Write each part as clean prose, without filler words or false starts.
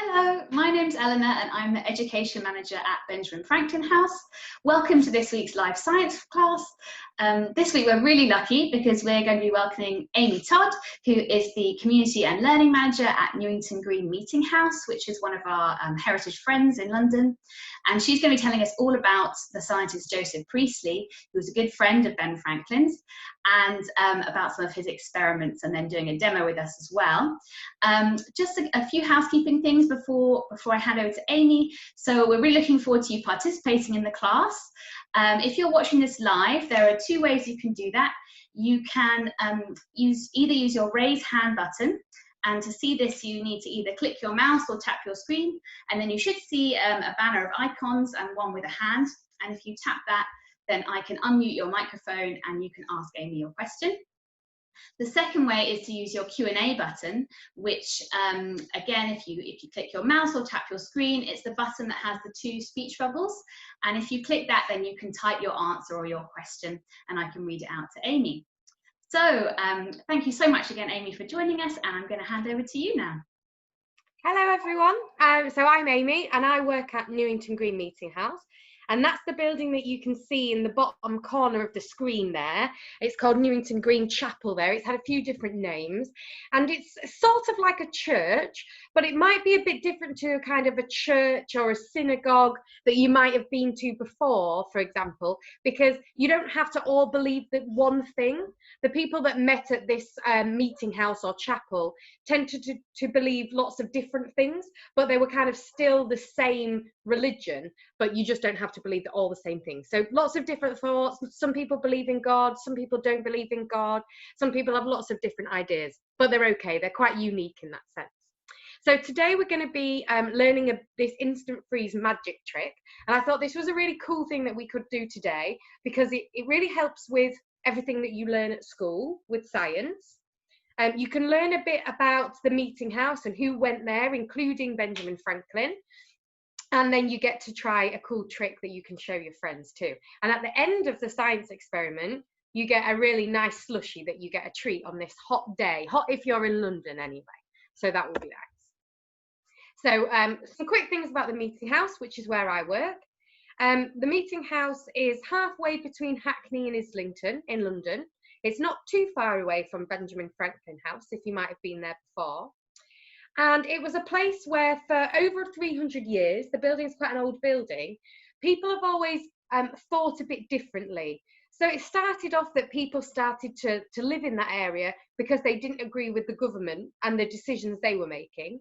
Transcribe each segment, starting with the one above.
Hello, my name's Eleanor and I'm the Education Manager at Benjamin Franklin House. Welcome to this week's live science class. This week we're really lucky because we're going to be welcoming Amy Todd, who is the Community and Learning Manager at Newington Green Meeting House, which is one of our heritage friends in London. And she's going to be telling us all about the scientist Joseph Priestley, who was a good friend of Ben Franklin's, and about some of his experiments, and then doing a demo with us as well. Just a few housekeeping things before I hand over to Amy. So we're really looking forward to you participating in the class. If you're watching this live, there are two ways you can do that. You can either use your raise hand button, and to see this you need to either click your mouse or tap your screen, and then you should see a banner of icons and one with a hand, and if you tap that, then I can unmute your microphone and you can ask Amy your question. The second way is to use your Q&A button, which again, if you click your mouse or tap your screen, it's the button that has the two speech bubbles. And if you click that, then you can type your answer or your question and I can read it out to Amy. So thank you so much again, Amy, for joining us, and I'm going to hand over to you now. Hello everyone, so I'm Amy and I work at Newington Green Meeting House, and that's the building that you can see in the bottom corner of the screen there. It's called Newington Green Chapel there. It's had a few different names and it's sort of like a church, but it might be a bit different to a kind of a church or a synagogue that you might have been to before, for example, because you don't have to all believe that one thing. The people that met at this meeting house or chapel tended to believe lots of different things, but they were kind of still the same religion, but you just don't have to believe all the same things. So lots of different thoughts. Some people believe in God, some people don't believe in God, some people have lots of different ideas, but they're okay, they're quite unique in that sense. So today we're going to be learning this instant freeze magic trick, and I thought this was a really cool thing that we could do today because it really helps with everything that you learn at school with science. You can learn a bit about the meeting house and who went there, including Benjamin Franklin. And then you get to try a cool trick that you can show your friends too. And at the end of the science experiment, you get a really nice slushie that you get a treat on this hot day. Hot if you're in London anyway. So that will be nice. So some quick things about the meeting house, which is where I work. The meeting house is halfway between Hackney and Islington in London. It's not too far away from Benjamin Franklin House, if you might have been there before. And it was a place where for over 300 years, the building's quite an old building, people have always thought a bit differently. So it started off that people started to live in that area because they didn't agree with the government and the decisions they were making.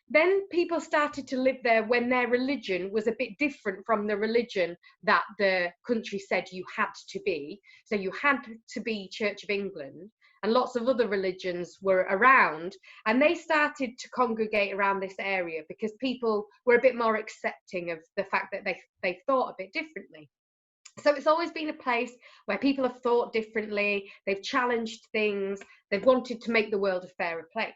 Then people started to live there when their religion was a bit different from the religion that the country said you had to be. So you had to be Church of England, and lots of other religions were around, and they started to congregate around this area because people were a bit more accepting of the fact that they thought a bit differently. So it's always been a place where people have thought differently, they've challenged things, they've wanted to make the world a fairer place.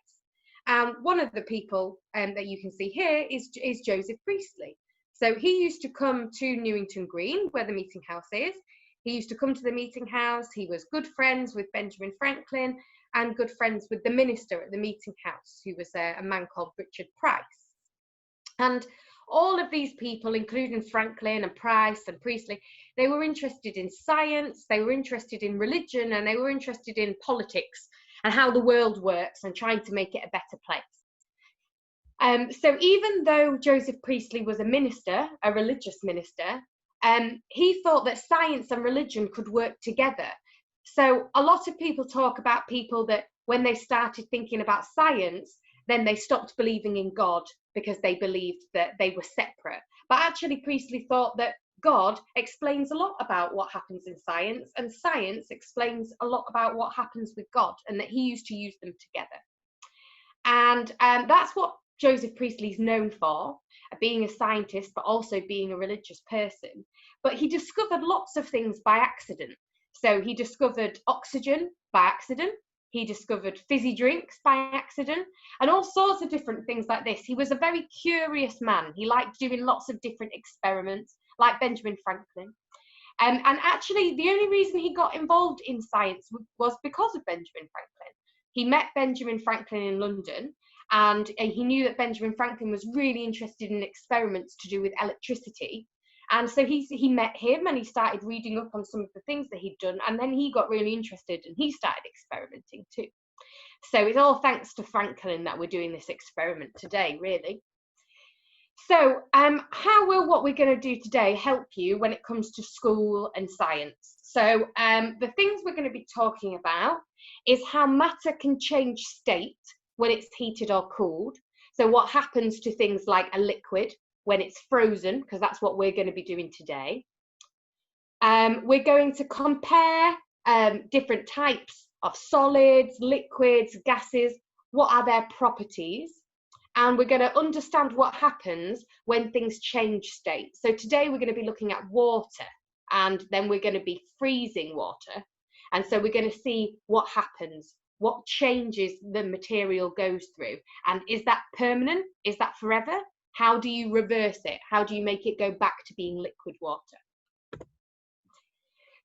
One of the people that you can see here is Joseph Priestley. So he used to come to Newington Green, where the meeting house is. He used to come to the meeting house. He was good friends with Benjamin Franklin and good friends with the minister at the meeting house, who was a man called Richard Price. And all of these people, including Franklin and Price and Priestley, they were interested in science, they were interested in religion, and they were interested in politics and how the world works and trying to make it a better place. So even though Joseph Priestley was a minister, a religious minister, he thought that science and religion could work together. So a lot of people talk about people that when they started thinking about science, then they stopped believing in God because they believed that they were separate. But actually Priestley thought that God explains a lot about what happens in science, and science explains a lot about what happens with God, and that he used to use them together. And that's what Joseph Priestley's known for, being a scientist, but also being a religious person. But he discovered lots of things by accident. So he discovered oxygen by accident. He discovered fizzy drinks by accident, and all sorts of different things like this. He was a very curious man. He liked doing lots of different experiments, like Benjamin Franklin. And actually, the only reason he got involved in science was because of Benjamin Franklin. He met Benjamin Franklin in London, and he knew that Benjamin Franklin was really interested in experiments to do with electricity. And so he met him and he started reading up on some of the things that he'd done, and then he got really interested and he started experimenting too. So it's all thanks to Franklin that we're doing this experiment today, really. So how will what we're going to do today help you when it comes to school and science? So the things we're going to be talking about is how matter can change state when it's heated or cooled. So what happens to things like a liquid when it's frozen, because that's what we're going to be doing today. We're going to compare different types of solids, liquids, gases. What are their properties? And we're going to understand what happens when things change state. So today we're going to be looking at water, and then we're going to be freezing water. And so we're going to see what happens, what changes the material goes through. And is that permanent? Is that forever? How do you reverse it? How do you make it go back to being liquid water?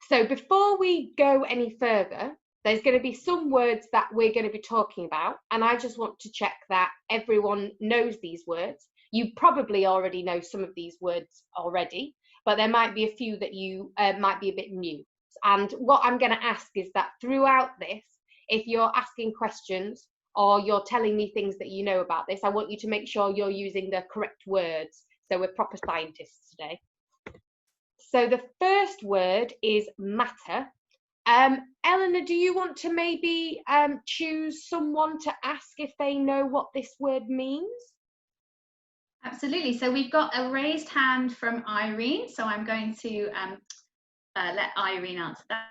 So before we go any further, there's going to be some words that we're going to be talking about, and I just want to check that everyone knows these words. You probably already know some of these words already, but there might be a few that you might be a bit new. And what I'm going to ask is that throughout this, if you're asking questions or you're telling me things that you know about this, I want you to make sure you're using the correct words. So we're proper scientists today. So the first word is matter. Eleanor, do you want to maybe choose someone to ask if they know what this word means? Absolutely. So we've got a raised hand from Irene. So I'm going to let Irene answer that.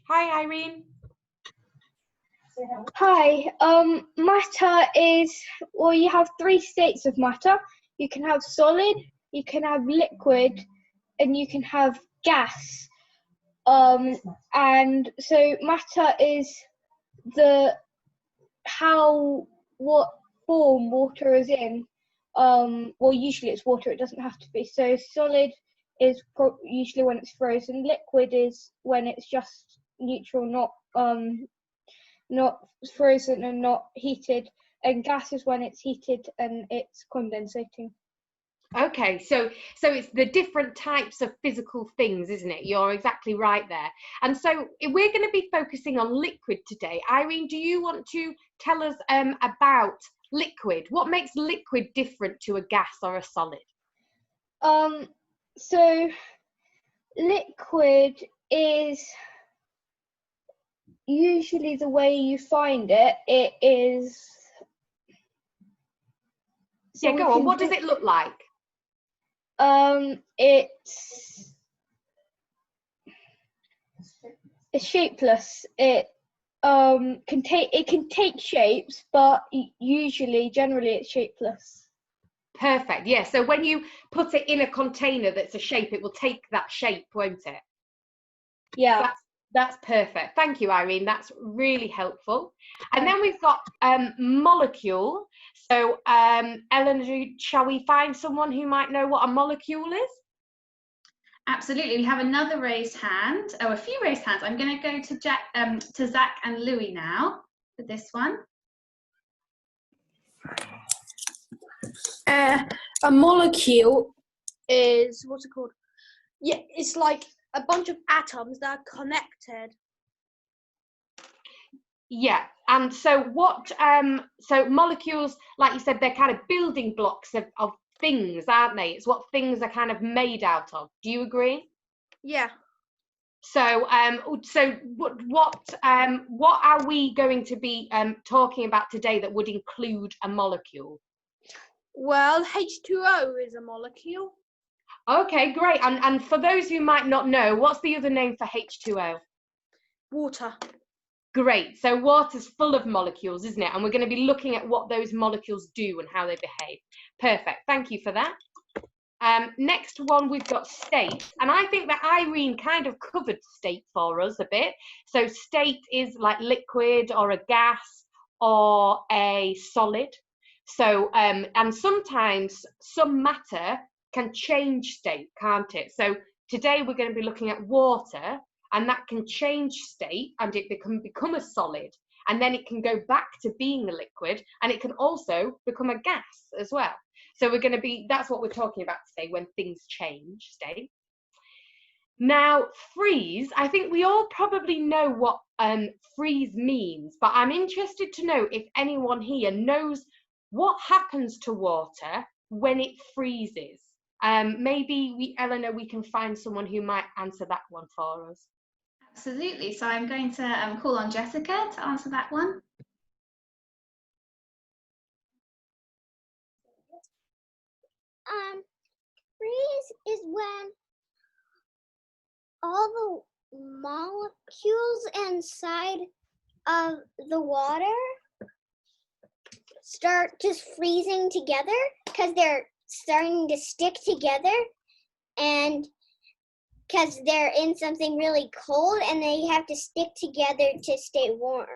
Hi, Irene. Hi. Matter is, well, you have three states of matter. You can have solid, you can have liquid, and you can have gas. And so matter is what form water is in. Well, usually it's water, it doesn't have to be. So solid is usually when it's frozen. Liquid is when it's just neutral, not frozen and not heated. And gas is when it's heated and it's condensating. Okay, so it's the different types of physical things, isn't it? You're exactly right there. And so we're going to be focusing on liquid today. Irene, do you want to tell us about liquid? What makes liquid different to a gas or a solid? So liquid is usually the way you find it. It is. So yeah, go on. What does it look like? It's shapeless. It can take shapes, but generally it's shapeless. Perfect. Yeah. So when you put it in a container that's a shape, it will take that shape, won't it? Yeah. That's perfect. Thank you, Irene. That's really helpful. And then we've got molecule. So Eleanor, shall we find someone who might know what a molecule is? Absolutely. We have another raised hand. Oh, a few raised hands. I'm going to go to Zach and Louis now for this one. A molecule is, what's it called? Yeah, it's like a bunch of atoms that are connected. Yeah, and so so molecules, like you said, they're kind of building blocks of things, aren't they? It's what things are kind of made out of. Do you agree? Yeah. So what are we going to be talking about today that would include a molecule? Well, H2O is a molecule. Okay, great. And for those who might not know, what's the other name for H2O? Water. Great. So water's full of molecules, isn't it? And we're going to be looking at what those molecules do and how they behave. Perfect. Thank you for that. Next one, we've got state. And I think that Irene kind of covered state for us a bit. So state is like liquid or a gas or a solid. So, and sometimes some matter can change state, can't it? So today we're going to be looking at water, and that can change state and it can become a solid. and then it can go back to being a liquid, and it can also become a gas as well. So that's what we're talking about today, when things change state. Now, freeze, I think we all probably know what freeze means, but I'm interested to know if anyone here knows what happens to water when it freezes. Maybe, Eleanor, we can find someone who might answer that one for us. Absolutely. So I'm going to call on Jessica to answer that one. Freeze is when all the molecules inside of the water start just freezing together because they're starting to stick together, and because they're in something really cold and they have to stick together to stay warm.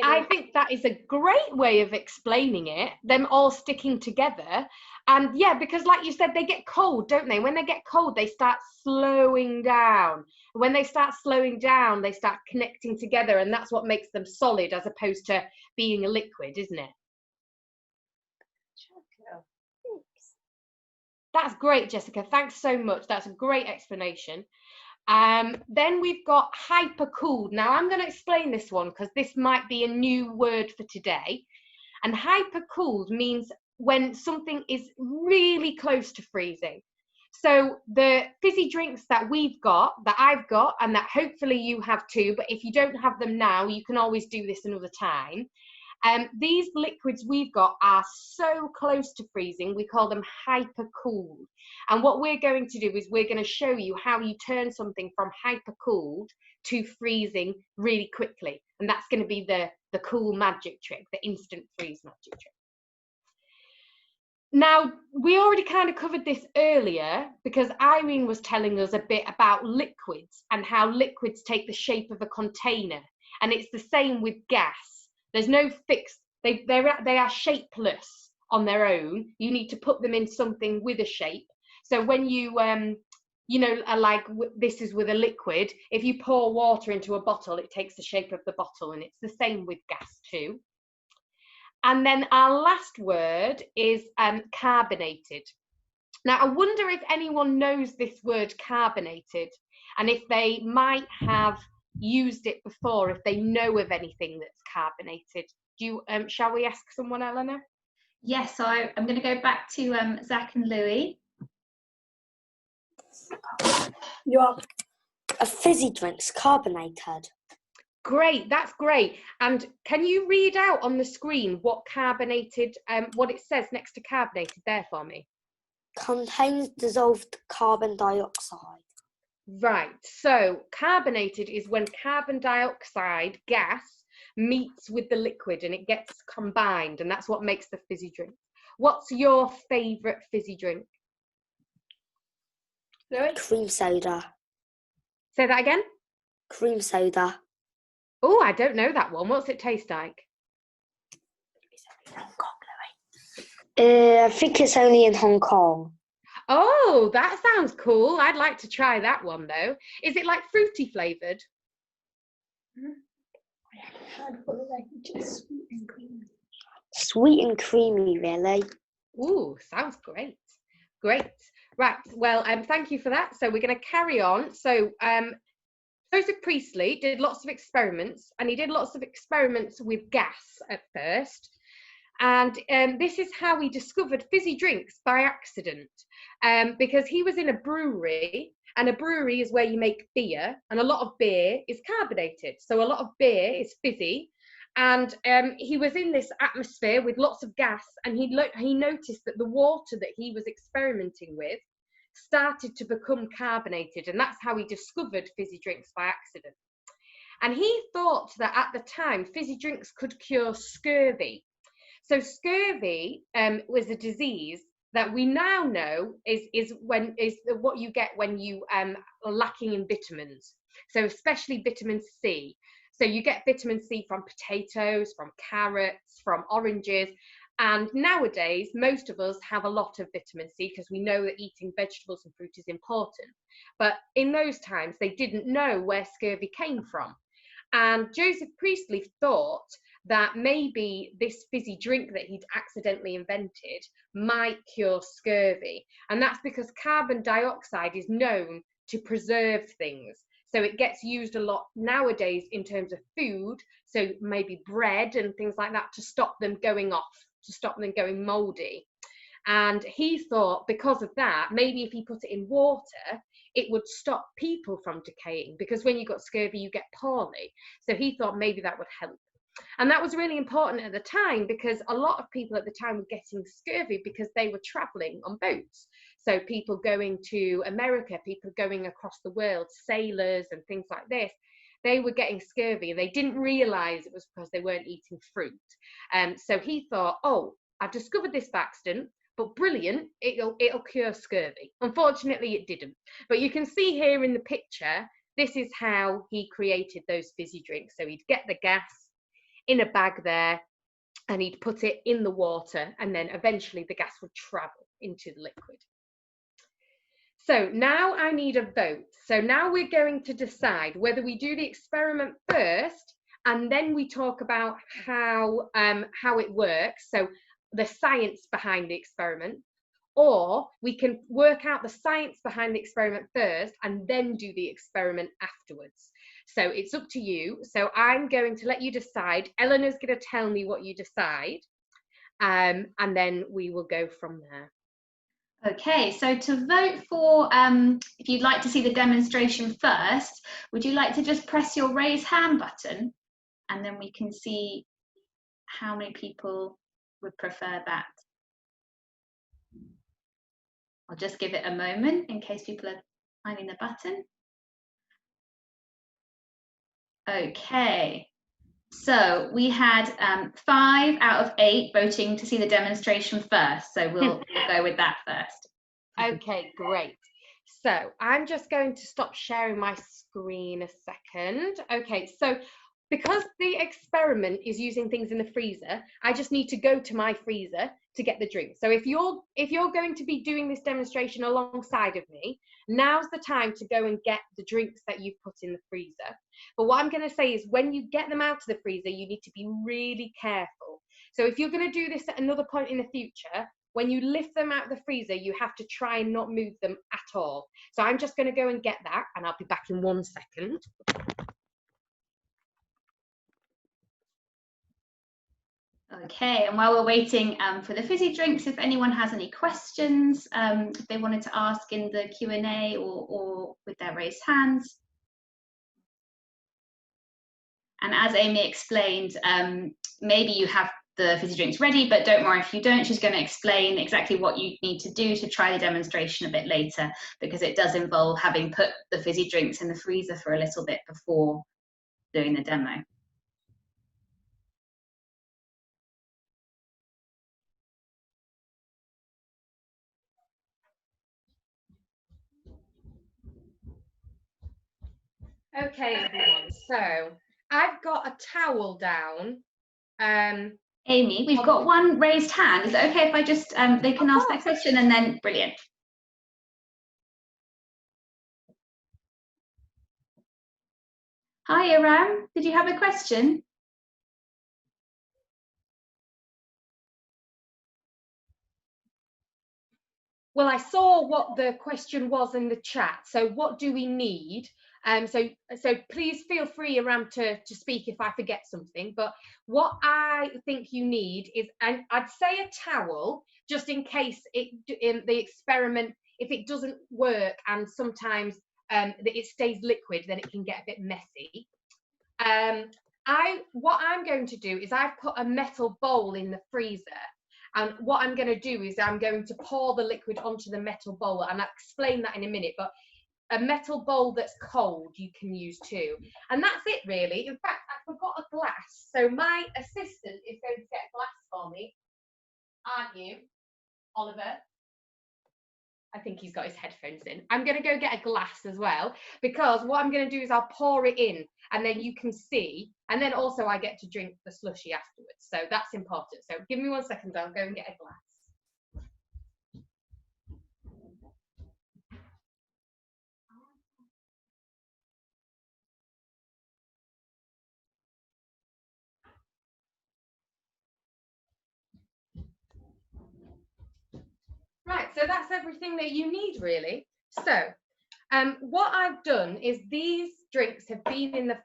I think that is a great way of explaining it, them all sticking together. And yeah, because like you said, they get cold, don't they? When they get cold, they start slowing down. When they start slowing down, they start connecting together, and that's what makes them solid as opposed to being a liquid, isn't it? That's great, Jessica. Thanks so much. That's a great explanation. Then we've got hypercooled. Now I'm going to explain this one because this might be a new word for today. And hypercooled means when something is really close to freezing. So the fizzy drinks that I've got, and that hopefully you have too, but if you don't have them now, you can always do this another time. These liquids we've got are so close to freezing, we call them hypercooled. And what we're going to do is we're going to show you how you turn something from hypercooled to freezing really quickly. And that's going to be the cool magic trick, the instant freeze magic trick. Now, we already kind of covered this earlier because Irene was telling us a bit about liquids and how liquids take the shape of a container. And it's the same with gas. There's no fixed, they are shapeless on their own. You need to put them in something with a shape. So when you, this is with a liquid, if you pour water into a bottle, it takes the shape of the bottle, and it's the same with gas too. And then our last word is carbonated. Now, I wonder if anyone knows this word carbonated, and if they might have used it before, if they know of anything that's carbonated. Shall we ask someone, Eleanor? Yes, so I'm going to go back to Zach and Louis. A fizzy drink's carbonated. Great, that's great. And can you read out on the screen what carbonated, what it says next to carbonated there for me? Contains dissolved carbon dioxide. Right, so carbonated is when carbon dioxide gas meets with the liquid and it gets combined, and that's what makes the fizzy drink. What's your favourite fizzy drink? Cream soda. Say that again? Cream soda. Oh, I don't know that one. What's it taste like? I think it's only in Hong Kong. Oh, that sounds cool. I'd like to try that one though. Is it like fruity flavoured? Sweet and creamy, really. Ooh, sounds great. Great. Right. Well, thank you for that. So we're going to carry on. So Joseph Priestley did lots of experiments, and he did lots of experiments with gas at first. And this is how he discovered fizzy drinks by accident, because he was in a brewery, and a brewery is where you make beer, and a lot of beer is carbonated. So a lot of beer is fizzy. And he was in this atmosphere with lots of gas, and he noticed that the water that he was experimenting with started to become carbonated, and that's how he discovered fizzy drinks by accident. And he thought that at the time fizzy drinks could cure scurvy. So scurvy was a disease that we now know is what you get when you are lacking in vitamins. So especially vitamin C. So you get vitamin C from potatoes, from carrots, from oranges. And nowadays, most of us have a lot of vitamin C because we know that eating vegetables and fruit is important. But in those times, they didn't know where scurvy came from. And Joseph Priestley thought that maybe this fizzy drink that he'd accidentally invented might cure scurvy. And that's because carbon dioxide is known to preserve things. So it gets used a lot nowadays in terms of food, so maybe bread and things like that, to stop them going off, to stop them going mouldy. And he thought because of that, maybe if he put it in water, it would stop people from decaying, because when you've got scurvy, you get poorly. So he thought maybe that would help. And that was really important at the time, because a lot of people at the time were getting scurvy because they were traveling on boats. So people going to America, people going across the world, sailors and things like this, they were getting scurvy and they didn't realize it was because they weren't eating fruit. So he thought, oh, I've discovered this by accident, but brilliant, it'll cure scurvy. Unfortunately, it didn't. But you can see here in the picture, this is how he created those fizzy drinks. So he'd get the gas in a bag there, and he'd put it in the water, and then eventually the gas would travel into the liquid. So now I need a vote. So now we're going to decide whether we do the experiment first, and then we talk about how it works, so the science behind the experiment, or we can work out the science behind the experiment first and then do the experiment afterwards. So it's up to you. So I'm going to let you decide. Eleanor's going to tell me what you decide, and then we will go from there. Okay, so to vote for, if you'd like to see the demonstration first, would you like to just press your raise hand button, and then we can see how many people would prefer that? I'll just give it a moment in case people are finding the button. Okay, so we had 5 out of 8 voting to see the demonstration first, so we'll go with that first. Okay, great. So I'm just going to stop sharing my screen a second. Okay, so because the experiment is using things in the freezer, I just need to go to my freezer to get the drink. So if you're going to be doing this demonstration alongside of me, now's the time to go and get the drinks that you've put in the freezer. But what I'm going to say is, when you get them out of the freezer, you need to be really careful. So if you're going to do this at another point in the future, when you lift them out of the freezer, you have to try and not move them at all. So I'm just going to go and get that, and I'll be back in 1 second. Okay, and while we're waiting for the fizzy drinks, if anyone has any questions, if they wanted to ask in the Q&A or with their raised hands. And as Amy explained, maybe you have the fizzy drinks ready, but don't worry if you don't. She's going to explain exactly what you need to do to try the demonstration a bit later, because it does involve having put the fizzy drinks in the freezer for a little bit before doing the demo. Okay, everyone, so I've got a towel down. Amy, we've got one raised hand. Is it okay if I just, they can ask their question and then, brilliant. Hi, Aram, did you have a question? Well, I saw what the question was in the chat. So what do we need? So please feel free, Aram, to speak if I forget something. But what I think you need is, and I'd say a towel, just in case in the experiment, if it doesn't work and sometimes it stays liquid, then it can get a bit messy. What I'm going to do is I've put a metal bowl in the freezer. And what I'm going to do is I'm going to pour the liquid onto the metal bowl, and I'll explain that in a minute, but a metal bowl that's cold you can use too. And that's it really. In fact, I forgot a glass. So my assistant is going to get a glass for me. Aren't you, Oliver? I think he's got his headphones in. I'm going to go get a glass as well, because what I'm going to do is I'll pour it in and then you can see, and then also I get to drink the slushy afterwards. So that's important. So give me 1 second, I'll go and get a glass. so that's everything that you need really. So what I've done is these drinks have been in the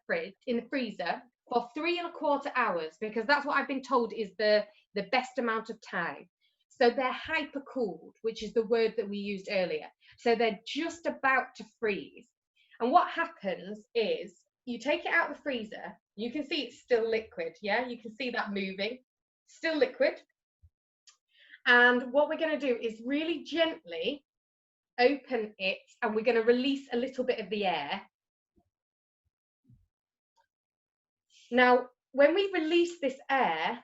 freezer for 3¼ hours, because that's what I've been told is the best amount of time. So they're hyper cooled, which is the word that we used earlier. So they're just about to freeze. And what happens is you take it out of the freezer, you can see it's still liquid, yeah? You can see that moving, still liquid. And what we're going to do is really gently open it, and we're going to release a little bit of the air. Now, when we release this air,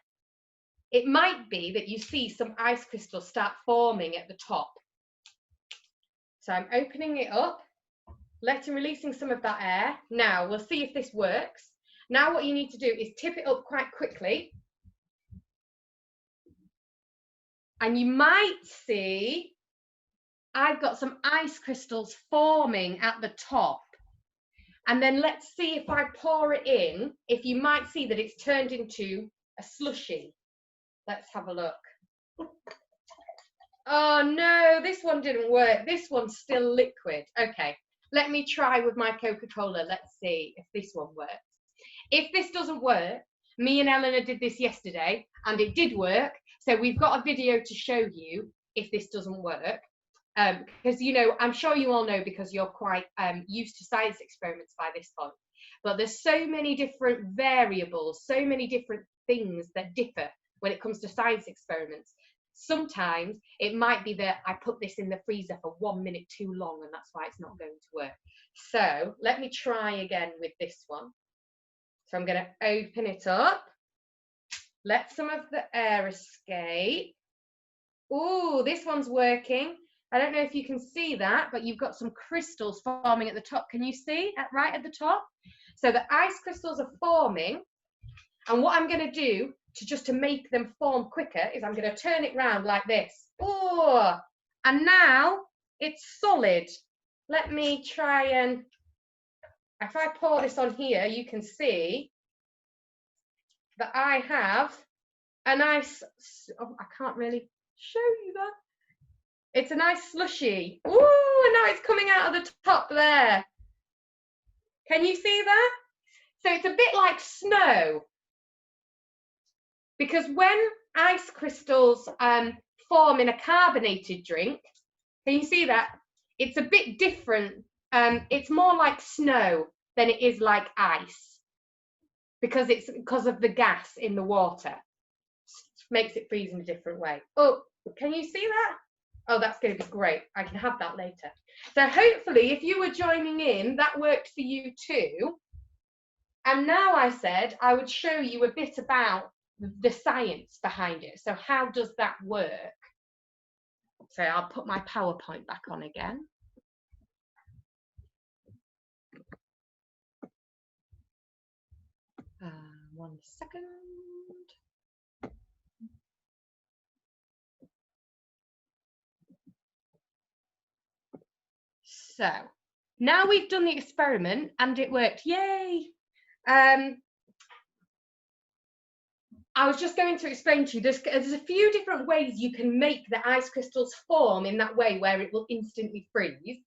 it might be that you see some ice crystals start forming at the top. So I'm opening it up, releasing some of that air. Now, we'll see if this works. Now what you need to do is tip it up quite quickly. And you might see I've got some ice crystals forming at the top. And then let's see if I pour it in, if you might see that it's turned into a slushie. Let's have a look. Oh no, this one didn't work. This one's still liquid. Okay, let me try with my Coca-Cola. Let's see if this one works. If this doesn't work, me and Eleanor did this yesterday and it did work. So we've got a video to show you if this doesn't work. Because, you know, I'm sure you all know, because you're quite used to science experiments by this point. But there's so many different variables, so many different things that differ when it comes to science experiments. Sometimes it might be that I put this in the freezer for 1 minute too long, and that's why it's not going to work. So let me try again with this one. So I'm going to open it up, let some of the air escape. Oh, this one's working. I don't know if you can see that, but you've got some crystals forming at the top. Can you see right at the top? So the ice crystals are forming. And what I'm going to do to make them form quicker is I'm going to turn it round like this. Oh, and now it's solid. Let me try and, if I pour this on here, you can see that I have a nice, oh, I can't really show you that. It's a nice slushy. Ooh, and now it's coming out of the top there. Can you see that? So it's a bit like snow. Because when ice crystals form in a carbonated drink, can you see that? It's a bit different. It's more like snow than it is like ice, because it's because of the gas in the water. Makes it freeze in a different way. Oh, can you see that? Oh, that's going to be great. I can have that later. So hopefully, if you were joining in, that worked for you too. And now I said I would show you a bit about the science behind it. So how does that work? So I'll put my PowerPoint back on again. One second. So now we've done the experiment and it worked. Yay! I was just going to explain to you, there's a few different ways you can make the ice crystals form in that way where it will instantly freeze.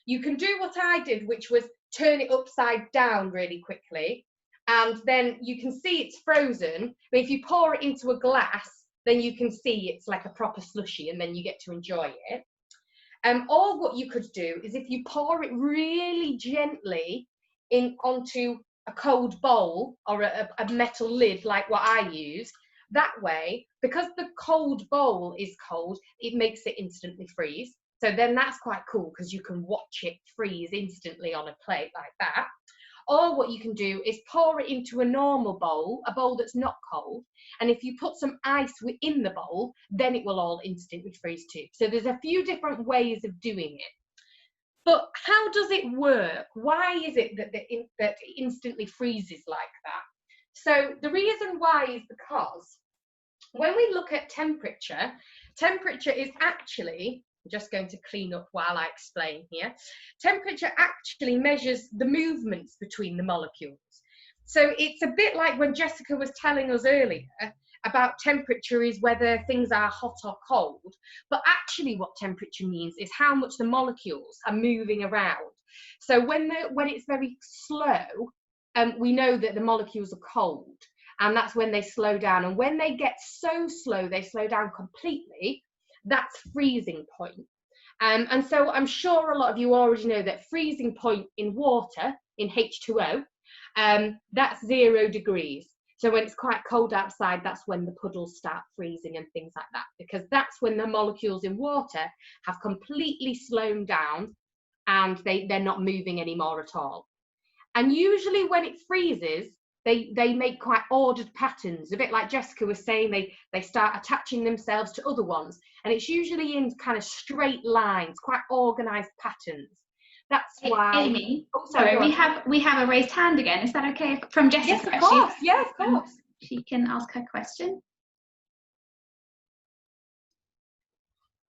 You can do what I did, which was turn it upside down really quickly, and then you can see it's frozen. But if you pour it into a glass, then you can see it's like a proper slushy, and then you get to enjoy it. Or what you could do is, if you pour it really gently onto a cold bowl or a metal lid like what I used, that way, because the cold bowl is cold, it makes it instantly freeze. So then that's quite cool, because you can watch it freeze instantly on a plate like that. Or what you can do is pour it into a normal bowl, a bowl that's not cold, and if you put some ice within the bowl, then it will all instantly freeze too. So there's a few different ways of doing it. But how does it work? Why is it that it instantly freezes like that? So the reason why is because when we look at temperature, temperature is actually, I'm just going to clean up while I explain here. Temperature actually measures the movements between the molecules. So it's a bit like when Jessica was telling us earlier about temperature is whether things are hot or cold, but actually what temperature means is how much the molecules are moving around. So when it's very slow, we know that the molecules are cold, and that's when they slow down. And when they get so slow, they slow down completely, that's freezing point. And so I'm sure a lot of you already know that freezing point in water, in H2O, that's 0 degrees. So when it's quite cold outside, that's when the puddles start freezing and things like that, because that's when the molecules in water have completely slowed down and they're not moving anymore at all. And usually when it freezes, they make quite ordered patterns, a bit like Jessica was saying, they start attaching themselves to other ones, and it's usually in kind of straight lines, quite organized patterns. That's why. Amy, sorry, we have a raised hand again. Is that okay? From Jessica. Yes, of course. Yes, of course. She can ask her question.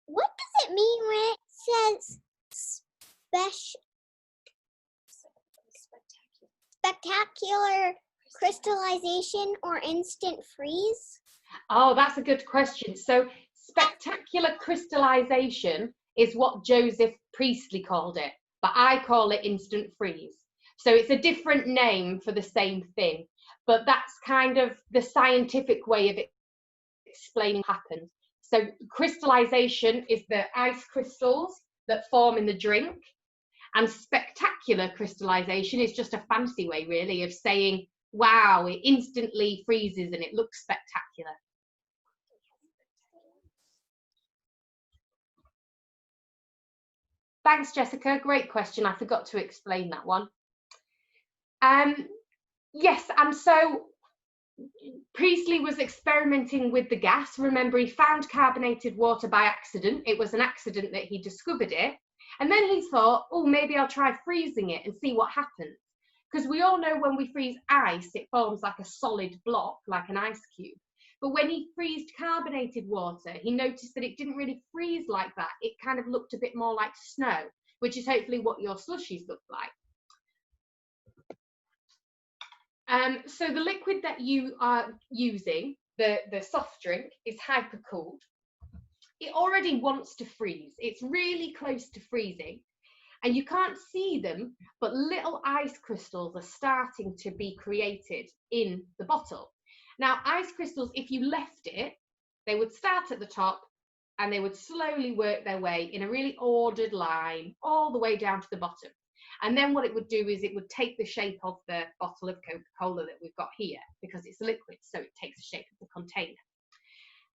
What does it mean when it says spectacular crystallization or instant freeze? Oh, that's a good question. So spectacular crystallization is what Joseph Priestley called it, but I call it instant freeze. So it's a different name for the same thing, but that's kind of the scientific way of explaining what happens. So crystallization is the ice crystals that form in the drink, and spectacular crystallization is just a fancy way, really, of saying, wow, it instantly freezes and it looks spectacular. Thanks, Jessica. Great question. I forgot to explain that one. Yes, and so Priestley was experimenting with the gas. Remember, he found carbonated water by accident. It was an accident that he discovered it. And then he thought, oh, maybe I'll try freezing it and see what happens. Because we all know when we freeze ice, it forms like a solid block, like an ice cube. But when he freezed carbonated water, he noticed that it didn't really freeze like that. It kind of looked a bit more like snow, which is hopefully what your slushies look like. So the liquid that you are using, the soft drink, is hypercooled. It already wants to freeze. It's really close to freezing. And you can't see them, but little ice crystals are starting to be created in the bottle. Now, ice crystals, if you left it, they would start at the top and they would slowly work their way in a really ordered line all the way down to the bottom. And then what it would do is it would take the shape of the bottle of Coca-Cola that we've got here, because it's liquid, so it takes the shape of the container.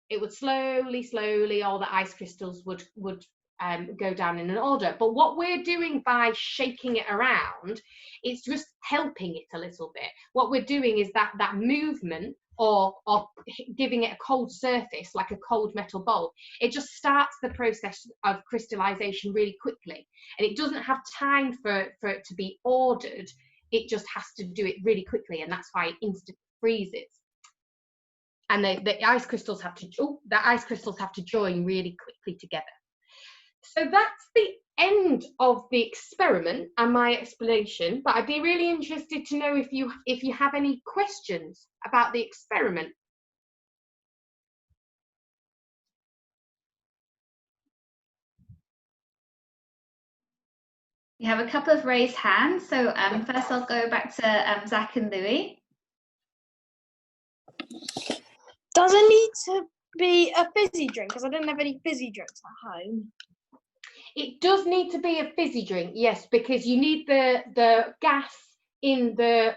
It would slowly, all the ice crystals would go down in an order. But what we're doing by shaking it around, it's just helping it a little bit. What we're doing is that movement, or giving it a cold surface, like a cold metal bowl, it just starts the process of crystallization really quickly. And it doesn't have time for it to be ordered. It just has to do it really quickly, and that's why it instantly freezes. And the ice crystals have to join really quickly together. So that's the end of the experiment and my explanation, but I'd be really interested to know if you have any questions about the experiment. We have a couple of raised hands. So first I'll go back to Zach and Louis. Does it need to be a fizzy drink? Because I don't have any fizzy drinks at home. It does need to be a fizzy drink, yes, because you need the gas in the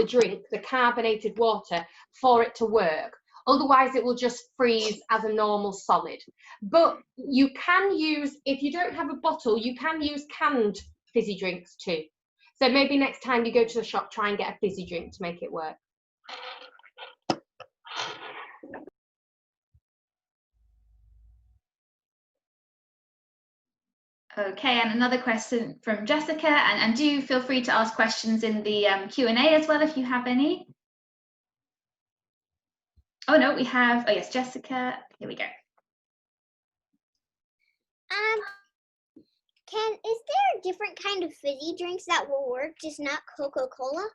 drink, the carbonated water, for it to work. Otherwise, it will just freeze as a normal solid. But you can use, if you don't have a bottle, you can use canned fizzy drinks too. So maybe next time you go to the shop, try and get a fizzy drink to make it work. Okay, and another question from Jessica, and do feel free to ask questions in the Q&A as well if you have any. Oh no, we have, oh yes, Jessica, here we go. Is there a different kind of fizzy drinks that will work, just not Coca-Cola?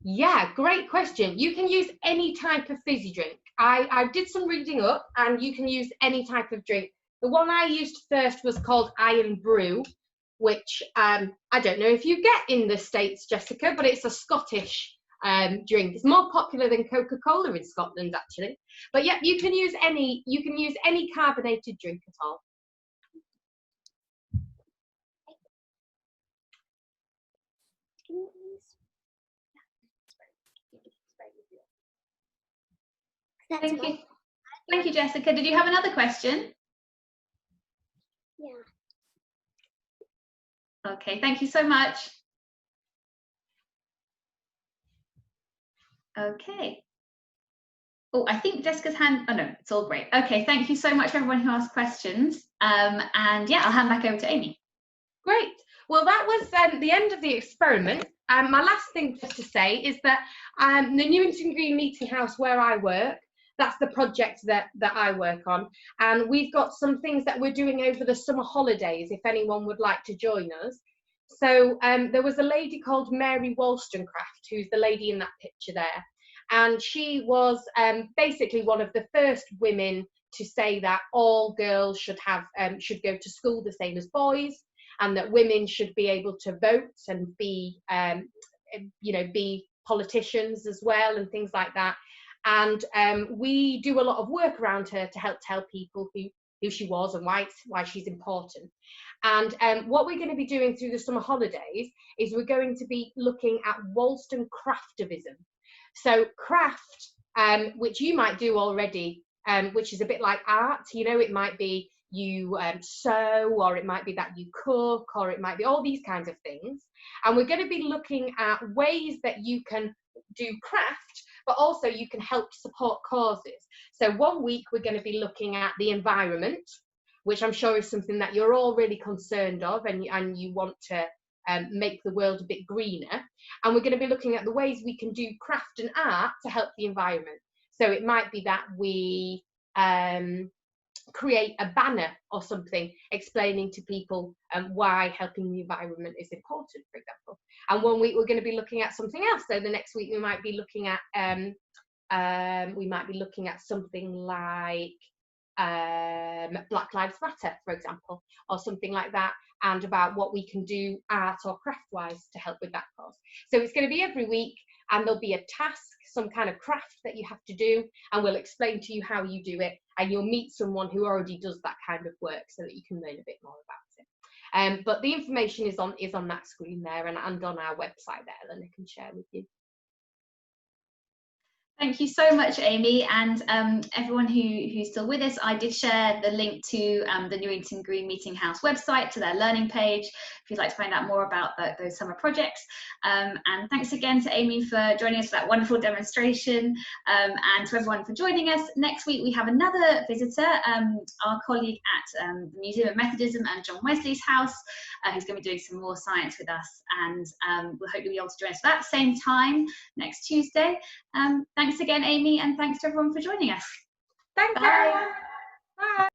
Yeah, great question. You can use any type of fizzy drink. I did some reading up, and you can use any type of drink. The one I used first was called Iron Brew, which I don't know if you get in the States, Jessica, but it's a Scottish drink. It's more popular than Coca-Cola in Scotland, actually. But yeah, you can use any carbonated drink at all. Thank you. Thank you, Jessica. Did you have another question? Yeah. Okay, thank you so much. Okay. Oh, I think Jessica's hand, oh no, it's all great. Okay, thank you so much for everyone who asked questions. And yeah, I'll hand back over to Amy. Great. Well, that was the end of the experiment. My last thing just to say is that the Newington Green Meeting House where I work, that's the project that I work on. And we've got some things that we're doing over the summer holidays, if anyone would like to join us. So there was a lady called Mary Wollstonecraft, who's the lady in that picture there. And she was basically one of the first women to say that all girls should go to school the same as boys, and that women should be able to vote and be be politicians as well and things like that. And we do a lot of work around her to help tell people who she was and why she's important. And what we're going to be doing through the summer holidays is we're going to be looking at Wollstonecraftivism. So craft, which you might do already, which is a bit like art, it might be you sew, or it might be that you cook, or it might be all these kinds of things. And we're going to be looking at ways that you can do craft, but also you can help support causes. So one week we're going to be looking at the environment, which I'm sure is something that you're all really concerned of, and you want to make the world a bit greener. And we're going to be looking at the ways we can do craft and art to help the environment. So it might be that we create a banner or something explaining to people why helping the environment is important, for example. And one week we're going to be looking at something else. So the next week we might be looking at something like Black Lives Matter, for example, or something like that, and about what we can do art or craft wise to help with that cause. So it's going to be every week, and there'll be a task, some kind of craft that you have to do, and we'll explain to you how you do it, and you'll meet someone who already does that kind of work so that you can learn a bit more about it. But the information is on that screen there, and on our website there that I can share with you. Thank you so much, Amy, and everyone who's still with us. I did share the link to the Newington Green Meeting House website, to their learning page, if you'd like to find out more about those summer projects. And thanks again to Amy for joining us for that wonderful demonstration, and to everyone for joining us. Next week we have another visitor, our colleague at the Museum of Methodism and John Wesley's house, who's going to be doing some more science with us, and we'll hopefully be able to join us for that same time next Tuesday. Thanks again, Amy, and thanks to everyone for joining us. Thanks, Bye. everyone. Bye.